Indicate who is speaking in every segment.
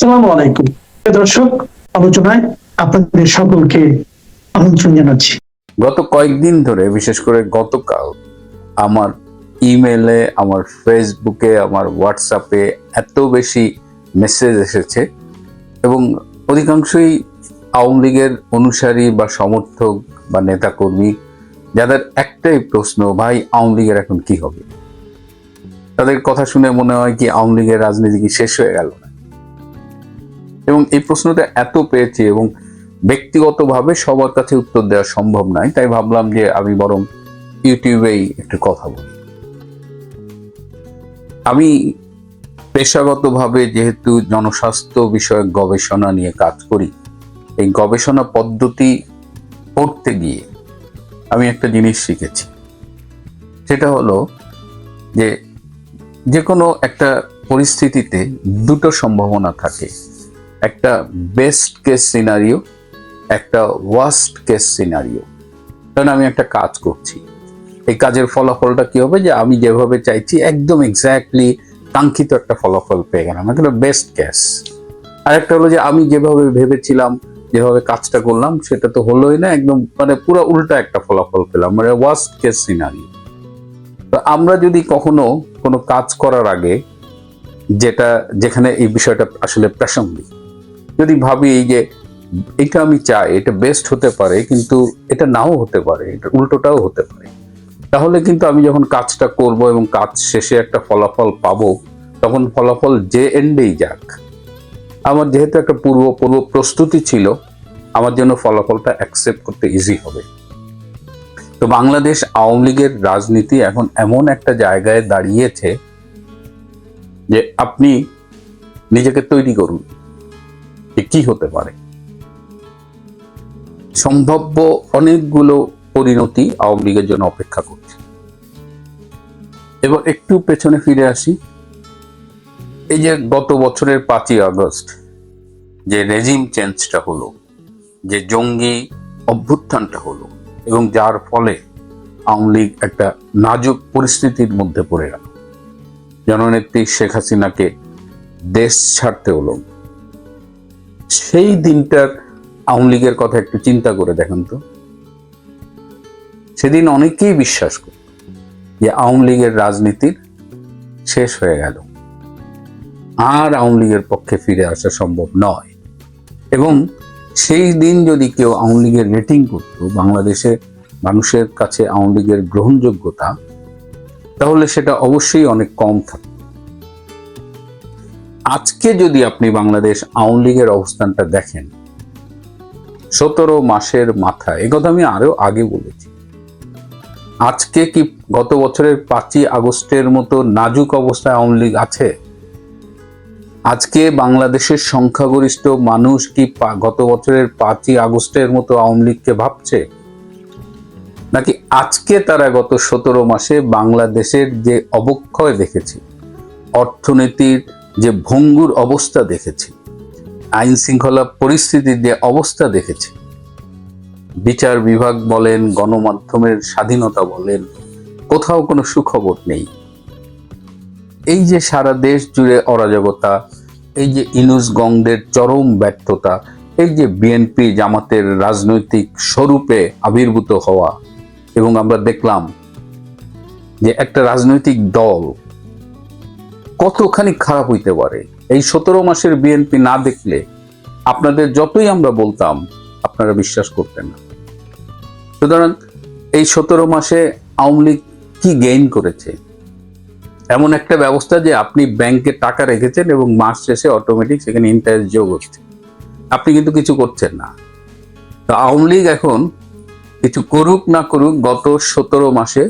Speaker 1: আসসালামু আলাইকুম দর্শক, আলোচনায় আপনাদের সকলকে আমন্ত্রণ জানাচ্ছি।
Speaker 2: গত কয়েকদিন ধরে, বিশেষ করে গতকাল, আমার ইমেলে, আমার ফেসবুকে, আমার হোয়াটসঅ্যাপে এত বেশি মেসেজ এসেছে এবং অধিকাংশই আওয়ামী লীগের অনুসারী বা সমর্থক বা নেতাকর্মী, যাদের একটাই প্রশ্ন, ভাই আওয়ামী লীগের এখন কি হবে? তাদের কথা শুনে মনে হয় কি আওয়ামী লীগের রাজনীতি কি শেষ হয়ে গেল না? এবং এই প্রশ্নটা এত পেয়েছি এবং ব্যক্তিগতভাবে সবার কাছে উত্তর দেওয়া সম্ভব নয়, তাই ভাবলাম যে আমি বরং ইউটিউবেই একটু কথা বলি। আমি পেশাগতভাবে যেহেতু জনস্বাস্থ্য বিষয়ক গবেষণা নিয়ে কাজ করি, এই গবেষণা পদ্ধতি পড়তে গিয়ে আমি একটা জিনিস শিখেছি। সেটা হলো যে কোনো একটা পরিস্থিতিতে দুটো সম্ভাবনা থাকে, একটা বেস্ট কেস সিনারিও, একটা ওয়ার্স্ট কেস সিনারিও। কারণ আমি একটা কাজ করছি, এই কাজের ফলাফলটা কি হবে, যে আমি যেভাবে চাইছি একদম এক্স্যাক্টলি কাঙ্ক্ষিত একটা ফলাফল পেয়ে গেলাম, একটা বেস্ট কেস। আর একটা হলো যে আমি যেভাবে ভেবেছিলাম, যেভাবে কাজটা করলাম সেটা তো হলোই না, একদম মানে পুরো উল্টা একটা ফলাফল পেলাম, মানে ওয়ার্স্ট কেস সিনারিও। তো আমরা যদি কখনো কোনো কাজ করার আগে, যেখানে এই বিষয়টা আসলে প্রাসঙ্গিক, যদি ভাবি এই যে এটা আমি চাই, এটা বেস্ট হতে পারে, কিন্তু এটা নাও হতে পারে, এটা উল্টোটাও হতে পারে, তাহলে কিন্তু আমি যখন কাজটা করব এবং কাজ শেষে একটা ফলাফল পাবো, তখন ফলাফল যে এন্ডেই যাক, আমার যেহেতু একটা পূর্ব প্রস্তুতি ছিল, আমার জন্য ফলাফলটা অ্যাকসেপ্ট করতে ইজি হবে। তো বাংলাদেশ আওয়ামী লীগের রাজনীতি এখন এমন একটা জায়গায় দাঁড়িয়েছে যে আপনি নিজেকে তৈরি করুন যে কি হতে পারে। সম্ভাব্য অনেকগুলো পরিণতি আওয়ামী লীগের জন্য অপেক্ষা করছে। এবার একটু পেছনে ফিরে আসি। এই যে গত বছরের 5ই আগস্ট যে রেজিম চেঞ্জটা হলো, যে জঙ্গি অভ্যুত্থানটা হলো, এবং যার ফলে আওয়ামী লীগ একটা নাজুক পরিস্থিতির মধ্যে পড়ে গেল, জননেত্রী শেখ হাসিনাকে দেশ ছাড়তে হলো। সেই দিনটার আওয়ামী লীগের কথা একটু চিন্তা করে দেখেন তো। সেদিন অনেকেই বিশ্বাস করত যে আওয়ামী লীগের রাজনীতির শেষ হয়ে গেল, আর আওয়ামী লীগের পক্ষে ফিরে আসা সম্ভব নয়। এবং সেই দিন যদি কেউ আওয়ামী লীগের রেটিং করত, বাংলাদেশে মানুষের কাছে আওয়ামী লীগের গ্রহণযোগ্যতা, তাহলে সেটা অবশ্যই অনেক কম থাকত। আজকে যদি আপনি বাংলাদেশ আওয়ামী লীগের অবস্থানটা দেখেন, 17 মাসের মাথায়, এ কথা আমি আরো আগে বলেছি, আজকে কি গত বছরের 5ই আগস্টের মতো নাজুক অবস্থায় আওয়ামী লীগ আছে? আজকে বাংলাদেশের সংখ্যাগরিষ্ঠ মানুষ কি গত বছরের 5ই আগস্টের মতো আওয়ামী লীগকে ভাবছে? নাকি আজকে তারা গত 17 মাসে বাংলাদেশের যে অবক্ষয় দেখেছে, অর্থনীতির যে ভঙ্গুর অবস্থা দেখেছে, আইন শৃঙ্খলা পরিস্থিতির যে অবস্থা দেখেছে, বিচার বিভাগ বলেন, গণমাধ্যমের স্বাধীনতা বলেন, কোথাও কোনো সুখবর নেই। এই যে সারা দেশ জুড়ে অরাজকতা, এই যে ইনুস গংদের চরম ব্যর্থতা, এই যে বিএনপি জামাতের রাজনৈতিক স্বরূপে আবির্ভূত হওয়া, এবং আমরা দেখলাম যে একটা রাজনৈতিক দল কতখানি খারাপ হইতে পারে, এই 17 মাসের বিএনপি না দেখলে আপনাদের যতই আমরা বলতাম আপনারা বিশ্বাস করতেন না। সুতরাং এই 17 মাসে আওয়ামী লীগ কি গেইন করেছে? এমন একটা ব্যবস্থা যে আপনি ব্যাংকে টাকা রেখেছেন এবং মাস শেষে অটোমেটিক সেখানে ইন্টারেস্ট যোগ হচ্ছে, আপনি কিন্তু কিছু করছেন না। তো আওয়ামী লীগ এখন কিছু করুক না করুক, গত 17 মাসে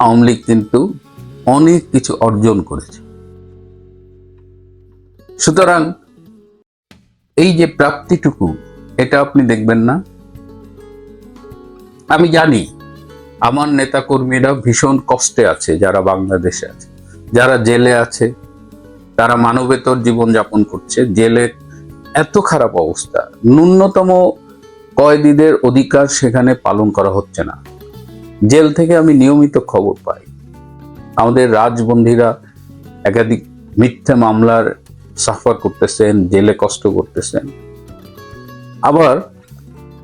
Speaker 2: আওয়ামী লীগ কিন্তু অনেক কিছু অর্জন করেছে। সুতরাং এই যে প্রাপ্তিটুকু, এটা আপনি দেখবেন না। আমি জানি আমার নেতাকর্মীরা ভীষণ কষ্টে আছে, যারা বাংলাদেশে আছে, যারা জেলে আছে, তারা মানবেতর জীবনযাপন করছে। জেলে এত খারাপ অবস্থা, ন্যূনতম কয়েদিদের অধিকার সেখানে পালন করা হচ্ছে না। জেল থেকে আমি নিয়মিত খবর পাই, আমাদের রাজবন্দীরা একাধিক মিথ্যা মামলার সাফার করতেছেন, জেলে কষ্ট করতেছেন। আবার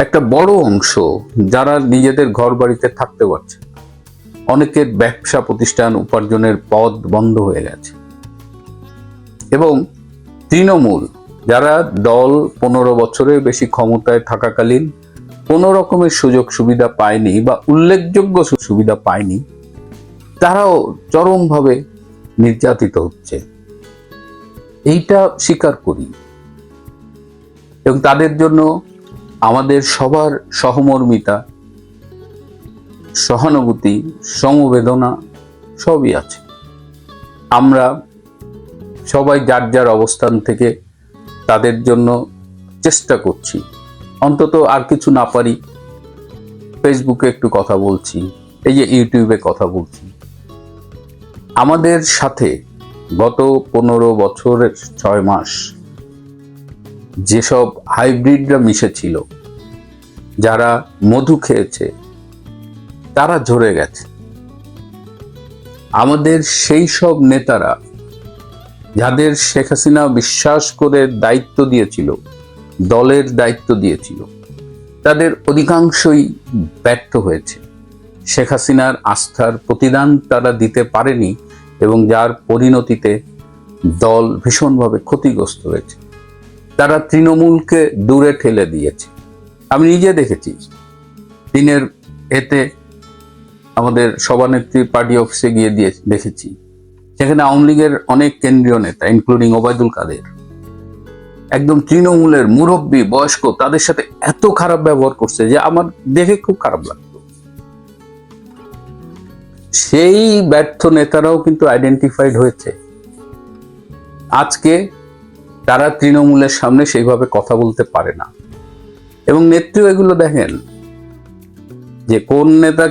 Speaker 2: একটা বড় অংশ যারা নিজেদের ঘর বাড়িতে থাকতে পারছে, অনেকের ব্যবসা প্রতিষ্ঠান উপার্জনের পথ বন্ধ হয়ে গেছে। এবং তৃণমূল যারা দল 15 বছরের বেশি ক্ষমতায় থাকাকালীন কোনো রকমের সুযোগ সুবিধা পায়নি বা উল্লেখযোগ্য সুবিধা পায়নি, তারাও চরমভাবে নির্যাতিত হচ্ছে, এইটা স্বীকার করি। এবং তাদের জন্য আমাদের সবার সহমর্মিতা, সহানুভূতি, সমবেদনা সবই আছে। আমরা সবাই যার যার অবস্থান থেকে তাদের জন্য চেষ্টা করছি। অন্তত আর কিছু না পারি, ফেসবুকে একটু কথা বলছি, এই যে ইউটিউবে কথা বলছি। আমাদের সাথে গত 15 বছরের 6 মাস যেসব হাইব্রিডরা মিশেছিল, যারা মধু খেয়েছে, তারা ঝরে গেছে। আমাদের সেই সব নেতারা যাদের শেখ হাসিনা বিশ্বাস করে দায়িত্ব দিয়েছিল, দলের দায়িত্ব দিয়েছিল, তাদের অধিকাংশই ব্যর্থ হয়েছে। শেখ হাসিনার আস্থার প্রতিদান তারা দিতে পারেনি এবং যার পরিণতিতে দল ভীষণভাবে ক্ষতিগ্রস্ত হয়েছে। তারা তৃণমূলকে দূরে ঠেলে দিয়েছে। আমি নিজে দেখেছি, দিনের এতে আমাদের সভানেত্রী পার্টি অফিসে গিয়ে দেখেছি, সেখানে আওয়ামী লীগের অনেক কেন্দ্রীয় নেতা ইনক্লুডিং ওবায়দুল কাদের, একদম তৃণমূলের মুরব্বী বয়স্ক, তাদের সাথে এত খারাপ ব্যবহার করছে যে আমার দেখে খুব খারাপ লাগতো। সেই ব্যর্থ নেতারাও কিন্তু আইডেন্টিফাইড হয়েছে। আজকে তারা তৃণমূলের সামনে সেইভাবে কথা বলতে পারে না। এবং নেত্রী এগুলো দেখেন যে কোন নেতা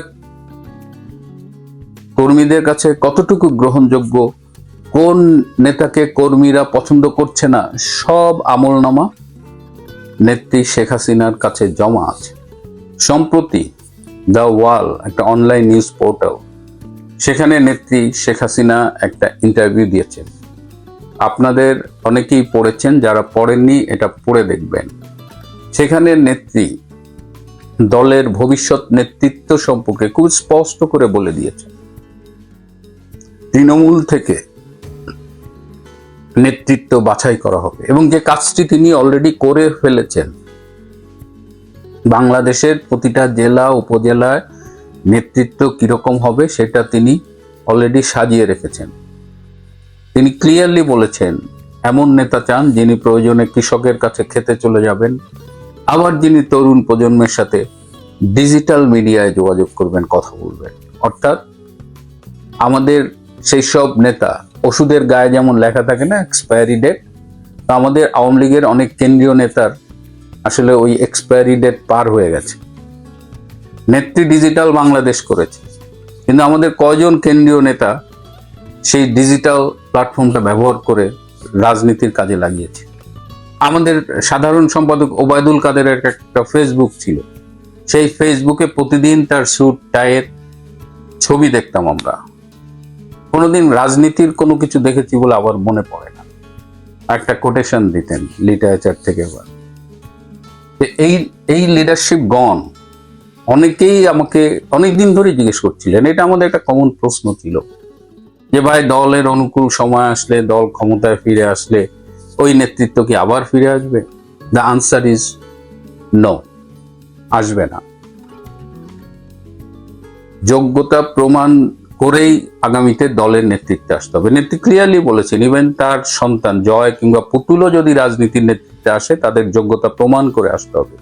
Speaker 2: কর্মীদের কাছে কতটুকু গ্রহণযোগ্য, কোন নেতাকে কর্মীরা পছন্দ করছে না, সব আমলনামা নেত্রী শেখ হাসিনার কাছে জমা আছে। সম্প্রতি দ্য ওয়াল, একটা অনলাইন নিউজ পোর্টাল, সেখানে নেত্রী শেখ হাসিনা একটা ইন্টারভিউ দিয়েছেন। আপনাদের অনেকেই পড়েছেন, যারা পড়েননি এটা পড়ে দেখবেন। সেখানে নেত্রী দলের ভবিষ্যৎ নেতৃত্ব সম্পর্কে খুব স্পষ্ট করে বলে দিয়েছেন, তৃণমূল থেকে নেতৃত্ব বাছাই করা হবে এবং যে কাজটি তিনি অলরেডি করে ফেলেছেন। বাংলাদেশের প্রতিটা জেলা উপজেলায় নেতৃত্ব কিরকম হবে সেটা তিনি অলরেডি সাজিয়ে রেখেছেন। তিনি ক্লিয়ারলি বলেছেন, এমন নেতা চান যিনি প্রয়োজনে কৃষকের কাছে খেতে চলে যাবেন, আবার যিনি তরুণ প্রজন্মের সাথে ডিজিটাল মিডিয়ায় যোগাযোগ করবেন, কথা বলবেন। অর্থাৎ আমাদের সেই সব নেতা, ওষুধের গায়ে যেমন লেখা থাকে না এক্সপায়ারি ডেট, আমাদের আওয়ামী লীগের অনেক কেন্দ্রীয় নেতার আসলে ওই এক্সপায়ারি ডেট পার হয়ে গেছে। নেত্রী ডিজিটাল বাংলাদেশ করেছে, কিন্তু আমাদের কয়জন কেন্দ্রীয় নেতা সেই ডিজিটাল প্ল্যাটফর্মটা ব্যবহার করে রাজনীতির কাজে লাগিয়েছে। আমাদের সাধারণ সম্পাদক ওবায়দুল কাদেরের একটা ফেসবুক ছিল, সেই ফেসবুকে প্রতিদিন তার স্যুট টাইয়ের ছবি দেখতাম আমরা। কোনোদিন রাজনীতির কোনো কিছু দেখেছি বলে আবার মনে পড়ে না। একটা কোটেশন দিতেন লিটারেচার থেকে। এই লিডারশিপ গণ অনেকেই আমাকে অনেকদিন ধরে জিজ্ঞেস করছিলেন, এটা আমাদের একটা কমন প্রশ্ন ছিল যে ভাই, দলের অনুকূল সময় আসলে, দল ক্ষমতায় ফিরে আসলে ওই নেতৃত্ব কি আবার ফিরে আসবে? দ্য আনসার ইজ নো, আসবে না। যোগ্যতা প্রমাণ করেই আগামীতে দলের নেতৃত্বে আসতে হবে। নেত্রী ক্লিয়ারলি বলেছেন, ইভেন তার সন্তান জয় কিংবা পুতুলও যদি রাজনীতির নেতৃত্বে আসে, তাদের যোগ্যতা প্রমাণ করে আসতে হবে।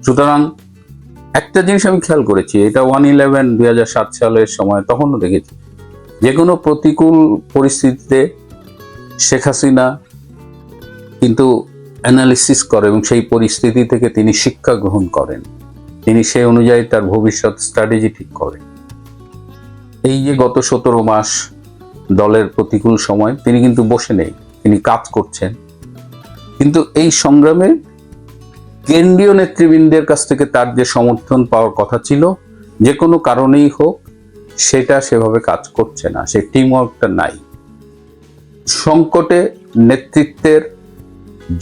Speaker 2: সুতরাং একটা জিনিস আমি খেয়াল করেছি, এটা 1/11 2007 সালের সময় তখনও দেখেছি, যে কোনো প্রতিকূল পরিস্থিতিতে শেখ হাসিনা কিন্তু অ্যানালিসিস করে এবং সেই পরিস্থিতি থেকে তিনি শিক্ষা গ্রহণ করেন, তিনি সেই অনুযায়ী তার ভবিষ্যৎ স্ট্র্যাটেজি ঠিক করেন। এই যে গত 17 মাস দলের প্রতিকূল সময় তিনি কিন্তু বসে নেই, তিনি কাজ করছেন। কিন্তু এই সংগ্রামে কেন্দ্রীয় নেতৃবৃন্দের কাছ থেকে তার যে সমর্থন পাওয়ার কথা ছিল, যে কোনো কারণেই হোক, সেটা সেভাবে কাজ করছে না, সেই টিমওয়ার্কটা নাই। সংকটে নেতৃত্বের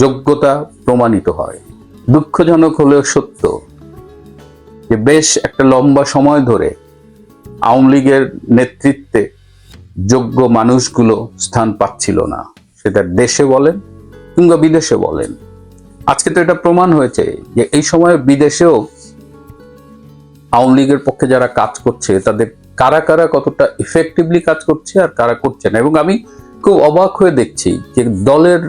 Speaker 2: যোগ্যতা প্রমাণিত হয়। দুঃখজনক হলেও সত্য যে বেশ একটা লম্বা সময় ধরে আওয়ামী লীগের নেতৃত্বে যোগ্য মানুষগুলো স্থান পাচ্ছিল না, সেটা দেশে বলেন কিংবা বিদেশে বলেন। আজকে তো এটা প্রমাণ হয়েছে যে এই সময় বিদেশেও আওয়ামী লীগের পক্ষে যারা কাজ করছে তাদের কারা কারা কতটা ইফেক্টিভলি কাজ করছে আর কারা করছে না। এবং আমি খুব অবাক হয়ে দেখছি যে দলের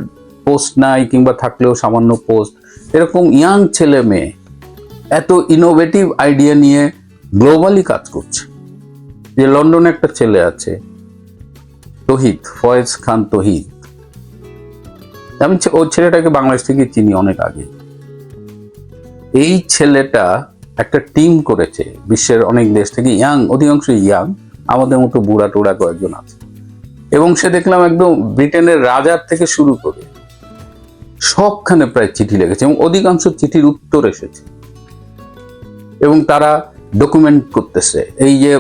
Speaker 2: পোস্ট নাই কিংবা থাকলেও সামান্য পোস্ট, এরকম ইয়াং ছেলে মেয়ে এত ইনোভেটিভ আইডিয়া নিয়ে গ্লোবালি কাজ করছে। যে লন্ডনে একটা ছেলে আছে তহিদ, ফয়েজ খান তহিদ, আমি ওই ছেলেটাকে বাংলাদেশ থেকে চিনি অনেক আগে। এই ছেলেটা একটা টিম করেছে বিশ্বের অনেক দেশ থেকে, ইয়াং, অধিকাংশ ইয়াং, আমাদের মতো বুড়া টুড়া কয়েকজন আছে। এবং সে দেখলাম একদম ব্রিটেনের রাজার থেকে শুরু করে সবখানে প্রায় চিঠি লেগেছে এবং অধিকাংশ চিঠির উত্তর এসেছে এবং তারা ডকুমেন্ট করতেছে। এই যে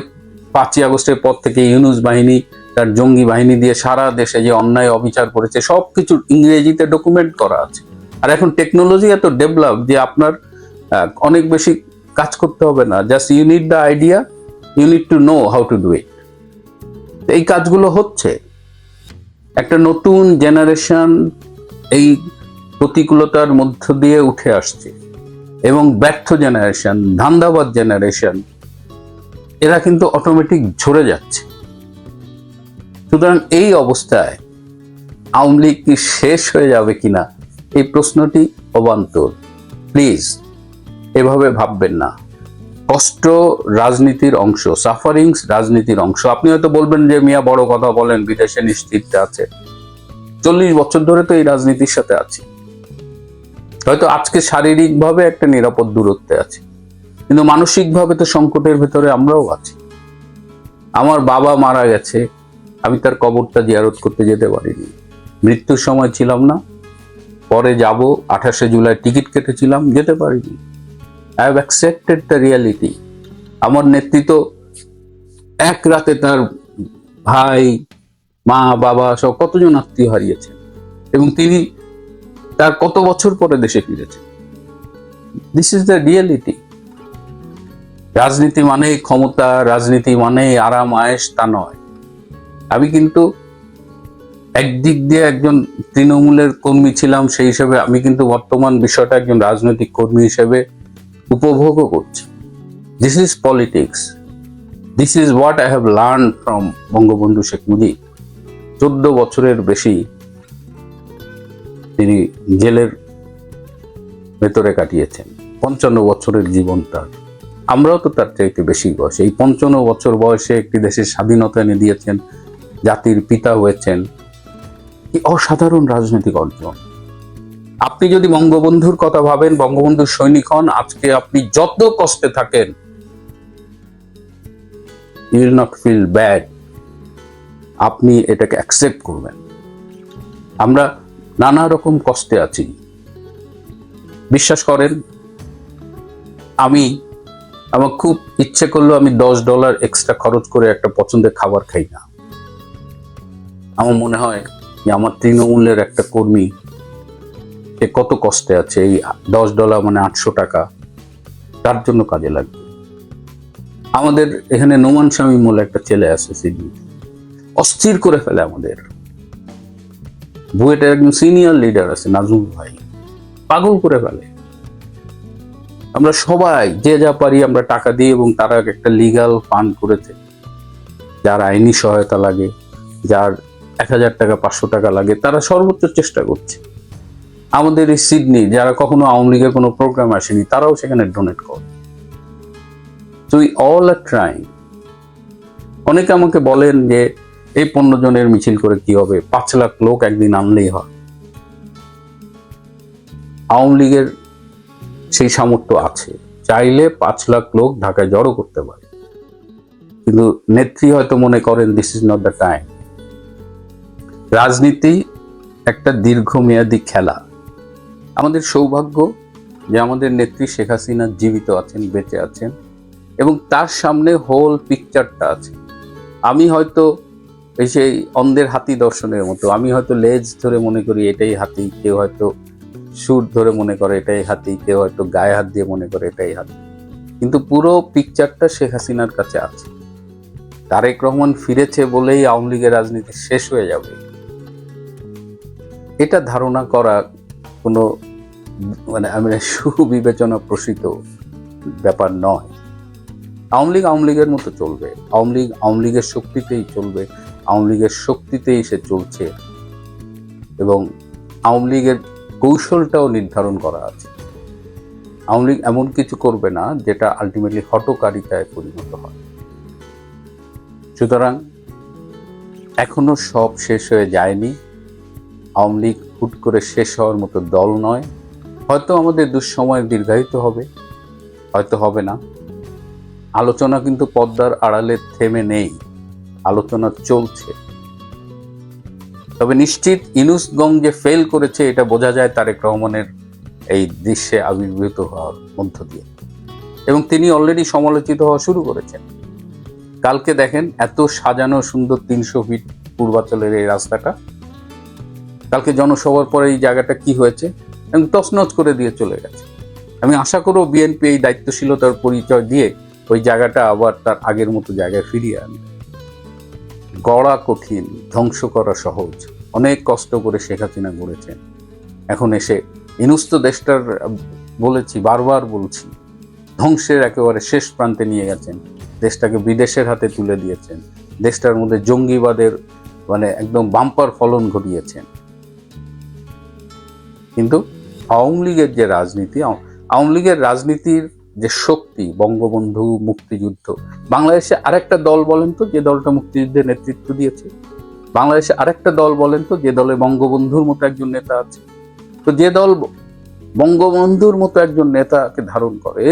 Speaker 2: 5ই আগস্টের পর থেকে ইউনূস বাহিনী তার জঙ্গি বাহিনী দিয়ে সারা দেশে যে অন্যায় অবিচার করেছে সবকিছু ইংরেজিতে ডকুমেন্ট করা আছে। আর এখন টেকনোলজি এত ডেভেলপ যে আপনার অনেক বেশি কাজ করতে হবে না, just you need the idea, you need to know how to do it. এই কাজগুলো হচ্ছে। একটা নতুন জেনারেশন এই প্রতিকূলতার মধ্য দিয়ে উঠে আসছে এবং ব্যর্থ জেনারেশন, ধান্দাবাদ জেনারেশন, এরা কিন্তু অটোমেটিক ঝরে যাচ্ছে। সুতরাং এই অবস্থায় আওয়ামী লীগ কি শেষ হয়ে যাবে কিনা এই প্রশ্নটি অবান্তর। প্লিজ এভাবে ভাববেন না। কষ্ট রাজনীতির অংশ, সাফারিংস রাজনীতির অংশ। আপনি হয়তো বলবেন যে মিয়া বড় কথা বলেন, বিদেশে নিশ্চিত আছে। 40 বছর ধরে তো এই রাজনীতির সাথে আছি। হয়তো আজকে শারীরিকভাবে একটা নিরাপদ দূরত্বে আছি, কিন্তু মানসিকভাবে তো সংকটের ভেতরে আমরাও আছি। আমার বাবা মারা গেছে, আমি তার কবরটা জিয়ারত করতে যেতে পারিনি, মৃত্যুর সময় ছিলাম না। পরে যাব, 28শে জুলাই টিকিট কেটেছিলাম, যেতে পারিনি। I have accepted the reality. আমার নেতৃত্ব এক রাতে তার ভাই, মা, বাবা সব কতজন আত্মীয় হারিয়েছেন এবং তিনি তার কত বছর পরে দেশে ফিরেছেন। This is the reality. রাজনীতি মানে ক্ষমতা, রাজনীতি মানে আরাম আয়েশ, তা নয়। আমি কিন্তু একদিক দিয়ে একজন তৃণমূলের কর্মী ছিলাম, সেই হিসেবে আমি কিন্তু বর্তমান বিষয়টা একজন রাজনৈতিক কর্মী হিসেবে উপভোগও করছি। This is politics, this is what I have learn from Bangabandhu Sheikh Mujib. 14 বছরের বেশি তিনি জেলের ভেতরে কাটিয়েছেন, 55 বছরের জীবন তার। আমরাও তো তার চাইতে বেশি বয়স। এই 55 বছর বয়সে একটি দেশের স্বাধীনতা এনে দিয়েছেন, জাতির পিতা হয়েছেন। কি অসাধারণ রাজনৈতিক অর্জন। আপনি যদি বঙ্গবন্ধুর কথা ভাবেন, বঙ্গবন্ধুর সৈনিক হন, আজকে আপনি যত কষ্টে থাকেন, you will not feel bad. আপনি এটাকে অ্যাকসেপ্ট করবেন। আমরা নানা রকম কষ্টে আছি, বিশ্বাস করেন। আমার খুব ইচ্ছে করলো আমি $10 এক্সট্রা খরচ করে একটা পছন্দের খাবার খাই না। আমার মনে হয় যে আমার তৃণমূলের একটা কর্মী, সে কত কষ্টে আছে, এই $10 মানে 800 টাকা তার জন্য কাজে লাগবে। আমাদের এখানে নোমান স্বামী বলে একটা ছেলে আছে সিডনি, অস্থির করে ফেলে আমাদের। বুয়েটের একজন সিনিয়র লিডার আছে নাজমুল ভাই, পাগল করে ফেলে। আমরা সবাই যে যা পারি আমরা টাকা দিই এবং তারা একটা লিগ্যাল ফান্ড করেছে, যার আইনি সহায়তা লাগে, যার 1000 টাকা 500 টাকা লাগে, তারা সর্বোচ্চ চেষ্টা করছে। আমাদের এই সিডনি যারা কখনো আওয়ামী লীগের কোনো প্রোগ্রাম আসেনি, তারাও সেখানে ডোনেট করে। So we all are trying. অনেকে আমাকে বলেন যে এই 15 জনের মিছিল করে কি হবে, 5 লাখ লোক একদিন আনলেই হয়। আওয়ামী লীগের সেই সামর্থ্য আছে, চাইলে 5 লাখ লোক ঢাকায় জড়ো করতে পারে, কিন্তু নেত্রী হয়তো মনে করেন this is not the time. রাজনীতি একটা দীর্ঘমেয়াদী খেলা। আমাদের সৌভাগ্য যে আমাদের নেত্রী শেখ হাসিনা জীবিত আছেন, বেঁচে আছেন এবং তার সামনে হোল পিকচারটা আছে। আমি হয়তো ওই সেই অন্ধের হাতি দর্শনের মতো। আমি হয়তো লেজ ধরে মনে করি এটাই হাতি, কেউ হয়তো সুর ধরে মনে করে এটাই হাতি, কেউ হয়তো গায়ে হাত দিয়ে মনে করে এটাই হাতি, কিন্তু পুরো পিকচারটা শেখ হাসিনার কাছে আছে। তারেক রহমান ফিরেছে বলেই আওয়ামী লীগের রাজনীতি শেষ হয়ে যাবে, এটা ধারণা করা কোনো সুবিবেচনা প্রসূত ব্যাপার নয়। আওয়ামী লীগ আওয়ামী লীগের মতো চলবে, আওয়ামী লীগ আওয়ামী লীগের শক্তিতেই চলবে, আওয়ামী লীগের শক্তিতেই সে চলছে, এবং আওয়ামী লীগের কৌশলটাও নির্ধারণ করা আছে। আওয়ামী লীগ এমন কিছু করবে না যেটা আলটিমেটলি হঠকারিতায় পরিণত হয়। সুতরাং এখনো সব শেষ হয়ে যায়নি। আওয়ামী লীগ হুট করে শেষ হওয়ার মতো দল নয়। হয়তো আমাদের দুঃসময় দীর্ঘায়িত হবে, হয়তো হবে না। আলোচনা কিন্তু পর্দার আড়ালে থেমে নেই, আলোচনা চলছে। তবে নিশ্চিত ইউনূসগঞ্জ যে ফেল করেছে এটা বোঝা যায় তারেক রহমানের এই দৃশ্যে আবির্ভূত হওয়ার মধ্য দিয়ে, এবং তিনি অলরেডি সমালোচিত হওয়া শুরু করেছেন। কালকে দেখেন এত সাজানো সুন্দর 300 ফিট পূর্বাচলের এই রাস্তাটা, কালকে জনসভার পরে এই জায়গাটা কি হয়েছে এবং তছনছ করে দিয়ে চলে গেছে। আমি আশা করব বিএনপি এই দায়িত্বশীলতার পরিচয় দিয়ে ওই জায়গাটা আবার তার আগের মতো জায়গায় ফিরিয়ে আনবে। গড়া কঠিন, ধ্বংস করা সহজ। অনেক কষ্ট করে শেখ হাসিনা গড়েছেন, এখন এসে ইউনূস তো দেশটার বলেছি, বারবার বলছি, ধ্বংসের একেবারে শেষ প্রান্তে নিয়ে গেছেন, দেশটাকে বিদেশের হাতে তুলে দিয়েছেন, দেশটার মধ্যে জঙ্গিবাদের একদম বাম্পার ফলন ঘটিয়েছেন। কিন্তু আওয়ামী লীগের যে রাজনীতি, আওয়ামী লীগের রাজনীতির যে শক্তি, বঙ্গবন্ধু, মুক্তিযুদ্ধ। বাংলাদেশে আরেকটা দল বলেন তো যে দলটা মুক্তিযুদ্ধের নেতৃত্ব দিয়েছে? বাংলাদেশে আরেকটা দল বলেন তো যে দলে বঙ্গবন্ধুর মতো একজন নেতা আছে? তো যে দল বঙ্গবন্ধুর মতো একজন নেতাকে ধারণ করে,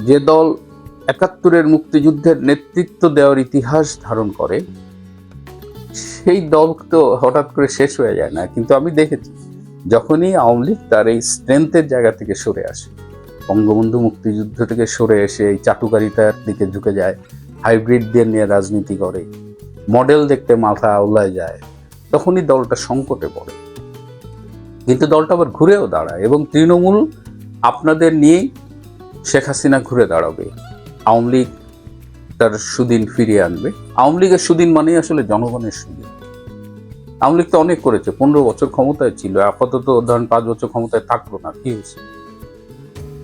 Speaker 2: যে দল ৭১-এর মুক্তিযুদ্ধের নেতৃত্ব দেওয়ার ইতিহাস ধারণ করে, সেই দল তো হঠাৎ করে শেষ হয়ে যায় না। কিন্তু আমি দেখেছি যখনই আওয়ামী লীগ তার এই স্ট্রেংথের জায়গা থেকে সরে আসে, বঙ্গবন্ধু মুক্তিযুদ্ধ থেকে সরে এসে এই চাটুকারিতার দিকে ঝুঁকে যায়, হাইব্রিডদের নিয়ে রাজনীতি করে, মডেল দেখতে মাথা আউলায় যায়, তখনই দলটা সংকটে পড়ে। কিন্তু দলটা আবার ঘুরেও দাঁড়ায়, এবং তৃণমূল আপনাদের নিয়েই শেখ হাসিনা ঘুরে দাঁড়াবে। আওয়ামী লীগ তার সুদিন ফিরিয়ে আনবে। আওয়ামী লীগের সুদিন মানেই আসলে জনগণের সুদিন। আওয়ামী লীগ তো অনেক করেছে, 15 বছর ক্ষমতায় ছিল, আপাতত ধরেন 5 বছর ক্ষমতায় থাকলো না, কি হয়েছে?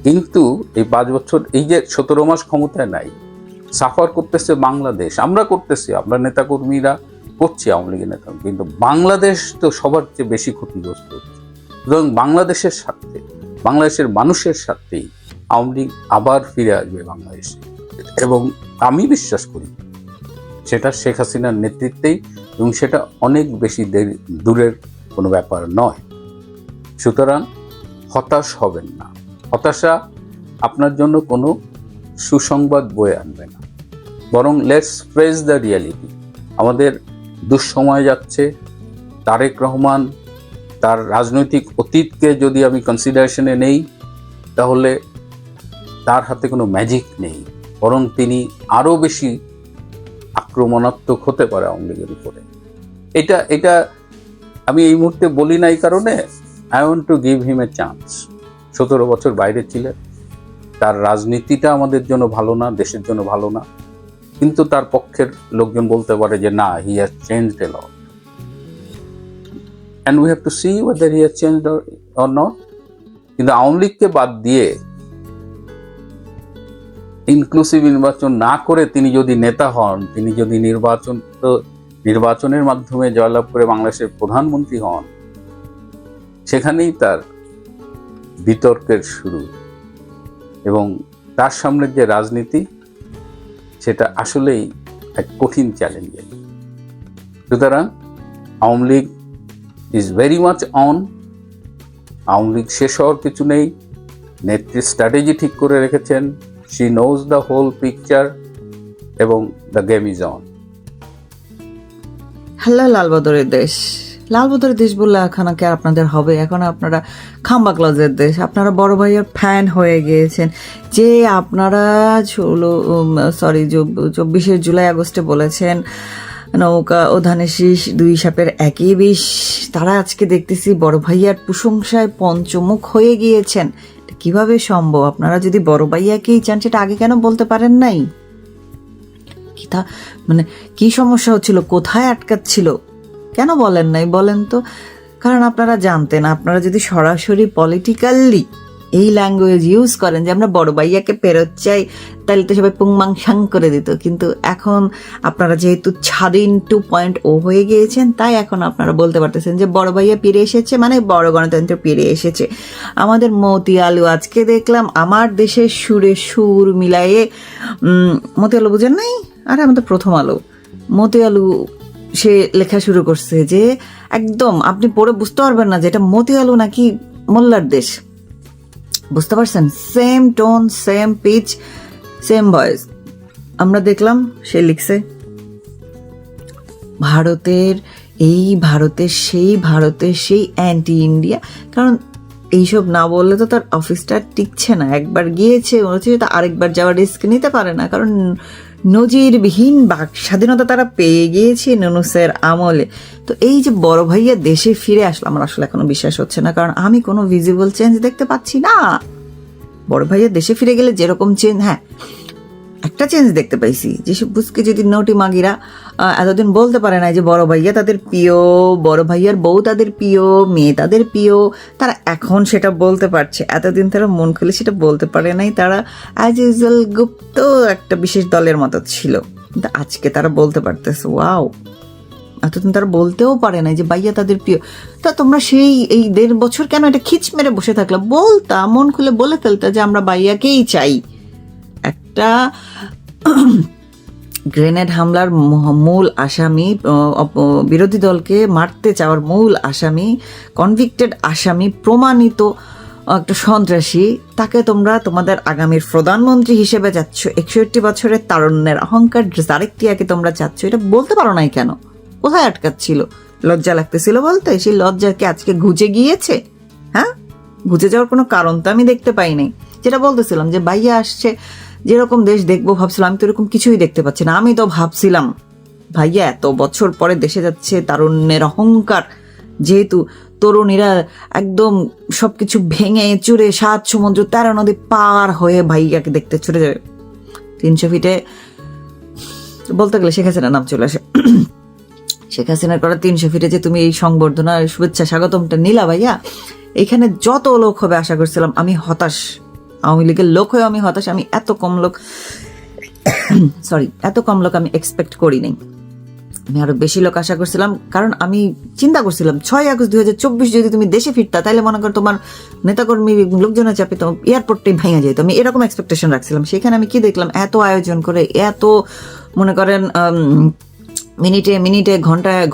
Speaker 2: কিন্তু এই 5 বছর, এই যে 17 মাস ক্ষমতায় নাই, সাফার করতেছে বাংলাদেশ, আমরা করতেছি, আমরা নেতাকর্মীরা করছি, আওয়ামী লীগের নেতা, কিন্তু বাংলাদেশ তো সবার চেয়ে বেশি ক্ষতিগ্রস্ত হচ্ছে। সুতরাং বাংলাদেশের স্বার্থে, বাংলাদেশের মানুষের স্বার্থেই আওয়ামী লীগ আবার ফিরে আসবে বাংলাদেশে, এবং আমি বিশ্বাস করি সেটা শেখ হাসিনার নেতৃত্বেই, এবং সেটা অনেক বেশি দূরের কোনো ব্যাপার নয়। সুতরাং হতাশ হবেন না। হতাশা আপনার জন্য কোনো সুসংবাদ বয়ে আনবে না, বরং লেটস ফেস দ্য রিয়ালিটি। আমাদের দুঃসময় যাচ্ছে। তারেক রহমান তার রাজনৈতিক অতীতকে যদি আমি কনসিডারেশনে নেই, তাহলে তার হাতে কোনো ম্যাজিক নেই, বরং তিনি আরো বেশি আক্রমণাত্মক হতে পারে আওয়ামী লীগের উপরে। এটা আমি এই মুহূর্তে বলি না, এই কারণে I want to give him A chance. 17 বছর বাইরে ছিলেন, তার রাজনীতিটা আমাদের জন্য ভালো না, দেশের জন্য ভালো না, কিন্তু তার পক্ষের লোকজন বলতে পারে যে না, he has changed A lot, and we have to see whether he has changed or not. কিন্তু আওয়ামী লীগকে বাদ দিয়ে, ইনক্লুসিভ নির্বাচন না করে তিনি যদি নেতা হন, তিনি যদি নির্বাচনের মাধ্যমে জয়লাভ করে বাংলাদেশের প্রধানমন্ত্রী হন, সেখানেই তার বিতর্কের শুরু, এবং তার সামনের যে রাজনীতি, সেটা আসলেই এক কঠিন চ্যালেঞ্জ। সুতরাং Awami League is very much on. Awami League শেষ হওয়ার কিছু নেই। নেত্রী স্ট্র্যাটেজি ঠিক করে রেখেছেন, she knows the whole picture, এবং the game is on.
Speaker 3: Hello লালবদরের দেশ, লাল বদরের দেশ বললে এখন কি আর আপনাদের হবে? এখন আপনারা খাম্বা ক্লজের দেশ, আপনারা বড় ভাইয়ের ফ্যান হয়ে গিয়েছেন। যে আপনারা 24 জুলাই আগস্টে বলেছেন নৌকা ও ধানের শীষ দুই সাপের একই বিষ, তারা আজকে দেখতেছি বড় ভাইয়ার প্রশংসায় পঞ্চমুখ হয়ে গিয়েছেন। এটা কিভাবে সম্ভব? আপনারা যদি বড় ভাইয়াকেই চান সেটা আগে কেন বলতে পারেন নাই? মানে কি সমস্যা হচ্ছিল, কোথায় আটকাচ্ছিল, কেন বলেন নাই বলেন তো? কারণ আপনারা জানতেন, আপনারা যদি সরাসরি পলিটিক্যালি এই ল্যাঙ্গুয়েজ ইউজ করেন যে আমরা বড় ভাইয়াকে ফেরত চাই, তাহলে তো সবাই পুংমাং সাং করে দিত। কিন্তু এখন আপনারা যেহেতু স্বাধীন 2.0 হয়ে গিয়েছেন, তাই এখন আপনারা বলতে পারতেছেন যে বড় ভাইয়া ফিরে এসেছে, মানে বড় গণতন্ত্র ফিরে এসেছে। আমাদের মতি আলু আজকে দেখলাম আমার দেশের সুরে সুর মিলাইয়ে, মতি আলু বুঝেন নাই? আরে আমাদের প্রথম আলো মতি আলু সে লেখা শুরু করছে যে একদম আপনি পড়ে বুঝতে পারবেন না যে এটা মতি আলু নাকি মোল্লার দেশ। বুঝতে পারছেন? Same tone, same pitch, same voice. আমরা দেখলাম সে লিখছে ভারতের সেই অ্যান্টি ইন্ডিয়া। কারণ এইসব না বললে তো তার অফিসটা টিকছে না। একবার গিয়েছে, মনে হচ্ছে তা আরেকবার যাওয়ার রিস্ক নিতে পারে না। কারণ নজিরবিহীন বাক স্বাধীনতা তারা পেয়ে গিয়েছে নুনুসের আমলে। তো এই যে বড় ভাইয়া দেশে ফিরে আসলো, আমার আসলে এখনো বিশ্বাস হচ্ছে না, কারণ আমি কোনো ভিজিবল চেঞ্জ দেখতে পাচ্ছি না। বড় ভাইয়া দেশে ফিরে গেলে যেরকম চেঞ্জ, হ্যাঁ একটা চেঞ্জ দেখতে পাইছি, যেসব বুঝকে যদি নটি মাগিরা এতদিন বলতে পারে না যে বড় ভাইয়া তাদের প্রিয়, বড় ভাইয়ার বউ তাদের প্রিয়, মেয়ে তাদের প্রিয়, তারা এখন সেটা বলতে পারছে। এতদিন তারা মন খুলে সেটা বলতে পারে নাই। তারা অ্যাজ ইউজুয়াল গুপ্ত একটা বিশেষ দলের মতো ছিল, কিন্তু আজকে তারা বলতে পারতেছে। ওয়াও, এতদিন তারা বলতেও পারে না যে ভাইয়া তাদের প্রিয়। তা তোমরা সেই এই 1.5 বছর কেন এটা খিচ মেরে বসে থাকলে? বলতা, মন খুলে বলে ফেলতা যে আমরা ভাইয়াকেই চাই। একটা গ্রেনেড হামলার মূল আসামি, বিরোধী দলকে মারতে চাওয়ার মূল আসামি, কনভিক্টেড আসামি, প্রমাণিত একটা সন্ত্রাসী, তাকে তোমরা তোমাদের আগামীর প্রধানমন্ত্রী হিসেবে যাচ্ছ। 61 বছরের তারুণ্যের অহংকার জারেক্টিয়াকে তোমরা চাচ্ছ। এটা বলতে পারো নাই কেন? কোথায় আটকাচ্ছিল? লজ্জা লাগতেছিল বলতে? সেই লজ্জাকে আজকে ঘুচে গিয়েছে? হ্যাঁ, ঘুচে যাওয়ার কোনো কারণ তো আমি দেখতে পাই নাই। যেটা বলতেছিলাম যে ভাইয়া আসছে, যেরকম দেশ দেখবো ভাবছিলাম, আমি তো এরকম কিছুই দেখতে পাচ্ছি না। আমি তো ভাবছিলাম ভাইয়া এত বছর পরে দেশে যাচ্ছে, তারুণ্যের অহংকার, যেহেতু তরুণীরা একদম সবকিছু ভেঙে চুরে 7 সমুদ্র 13 নদী পার হয়ে ভাইয়াকে দেখতে ছুটে যাবে। 300 ফিটে বলতে গেলে শেখ হাসিনার নাম চলে আসে। শেখ হাসিনার করা 300 ফিটে যে তুমি এই সংবর্ধনা, শুভেচ্ছা, স্বাগতমটা নিলা ভাইয়া, এখানে যত লোক হবে আশা করছিলাম। আমি হতাশ, আওয়ামী লীগের লোক হয়ে আমি হতাশ। আমি এত কম লোক আমি এক্সপেক্ট করি নাই। আমি আরো বেশি লোক আশা করছিলাম, কারণ আমি চিন্তা করছিলাম 6 আগস্ট 2024 যদি তুমি দেশে ফিরতা, তাহলে মনে কর তোমার নেতাকর্মী লোকজনের চাপে তো এয়ারপোর্টটাই ভেঙে যেত। আমি এরকম এক্সপেকটেশন রাখছিলাম। সেখানে আমি কি দেখলাম, এত আয়োজন করে, এত মনে করেন মিনিটে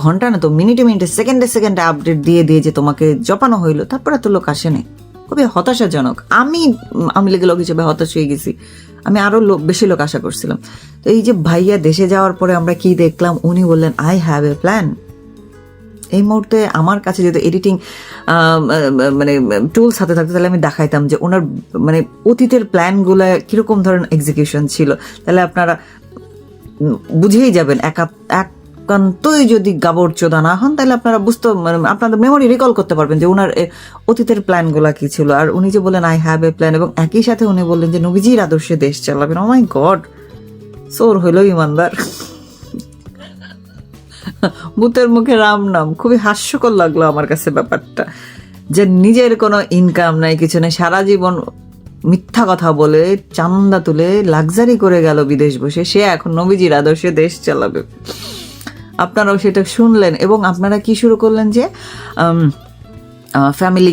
Speaker 3: ঘন্টা না তো মিনিটে সেকেন্ডে আপডেট দিয়ে যে তোমাকে জপানো হইলো, তারপর এত লোক আসেনি। খুবই হতাশাজনক। আমি লীগের লোক হিসেবে হতাশ হয়ে গেছি। আমি আরো বেশি লোক আশা করছিলাম। তো এই যে ভাইয়া দেশে যাওয়ার পরে আমরা কি দেখলাম, উনি বললেন আই হ্যাভ এ প্ল্যান। এই মুহূর্তে আমার কাছে যদি এডিটিং মানে টুলস হাতে থাকতো, তাহলে আমি দেখাইতাম যে ওনার মানে অতীতের প্ল্যানগুলো কিরকম ধরনের এক্সিকিউশন ছিল। তাহলে আপনারা বুঝেই যাবেন। একান্তই যদি গাবর চোদা না হন, তাহলে আপনারা আপনাদের মেমোরি রিকল করতে পারবেন যে ওনার অতীতের প্ল্যানগুলা কি ছিল। আর উনি যে বললেন আই হ্যাভ এ প্ল্যান, এবং একই সাথে উনি বললেন যে নবীজির আদর্শে দেশ চালাবেন। ও মাই গড, সোর হইল ইমানদার। ভূতের মুখে রাম নাম। খুবই হাস্যকর লাগলো আমার কাছে ব্যাপারটা, যে নিজের কোনো ইনকাম নাই, কিছু নেই, সারা জীবন মিথ্যা কথা বলে চান্দা তুলে লাক্সারি করে গেল বিদেশ বসে, সে এখন নবীজির আদর্শে দেশ চালাবে। আপনারাও সেটা শুনলেন, এবং আপনারা কি শুরু করলেন যে ফ্যামিলি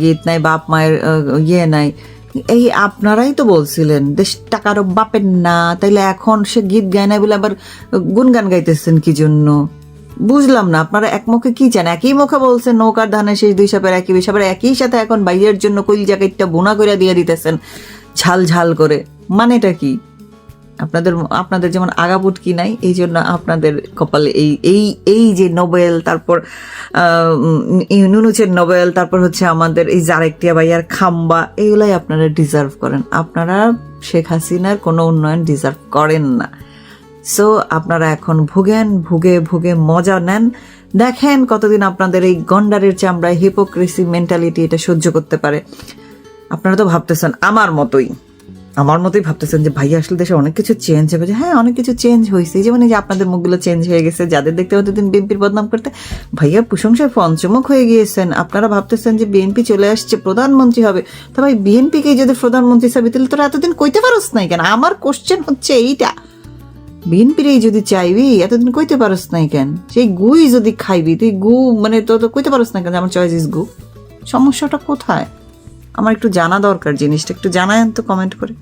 Speaker 3: গীত নাই, বাপ মায়ের ইয়ে নাই। এই আপনারাই তো বলছিলেন দেশটা কারো বাপের না, তাইলে এখন সে গীত গায় না বলে আবার গুনগান গাইতেছেন কি জন্য? বুঝলাম না আপনারা এক মুখে কি চান। একই মুখে বলছেন নৌকার ধানের শেষ 2 সাপের একই বিষ, আবার একই সাথে এখন ভাইয়ের জন্য কইল জ্যাকেটটা বোনা করে দিয়ে দিতেছেন ঝাল করে। মানেটা কি? আপনাদের যেমন আগাপুটকি নাই, এই জন্য আপনাদের কপালে এই এই এই যে নোবেল, তারপর নুনুচের নোবেল, তারপর হচ্ছে আমাদের এই জারেকটিয়া ভাইয়ার খাম্বা, এইগুলাই আপনারা ডিজার্ভ করেন। আপনারা শেখ হাসিনার কোনো উন্নয়ন ডিজার্ভ করেন না। সো আপনারা এখন ভুগে ভুগে মজা নেন। দেখেন কতদিন আপনাদের এই গন্ডারের চামড়ায় হিপোক্রেসি মেন্টালিটি এটা সহ্য করতে পারে। আপনারা তো ভাবতেছেন আমার মতোই ভাবতেছেন যে ভাইয়া আসলে দেশে অনেক কিছু চেঞ্জ হবে, যে হ্যাঁ অনেক কিছু চেঞ্জ হয়েছে, যেমন এই যে আপনাদের মুখগুলো চেঞ্জ হয়ে গেছে, যাদের দেখতে প্রতিদিন বিএনপির বদনাম করতে ভাইয়া প্রশংসায় পঞ্চমুখ হয়ে গিয়েছেন। আপনারা ভাবতেছেন যে বিএনপি চলে আসছে, প্রধানমন্ত্রী হবে, তো ভাই বিএনপিকে যদি প্রধানমন্ত্রী চাবি তাহলে তোরা এতদিন কইতে পারস নাই কেন? আমার কোশ্চেন হচ্ছে এইটা, বিএনপির যদি চাইবি এতদিন কইতে পারস নাই কেন? সেই গুই যদি খাইবি তুই গু মানে তো কইতে পারস না কেন আমার চয়েস ইস গু? সমস্যাটা কোথায়? আমার একটু জানা দরকার, জিনিসটা একটু জানায়েন তো কমেন্ট করে।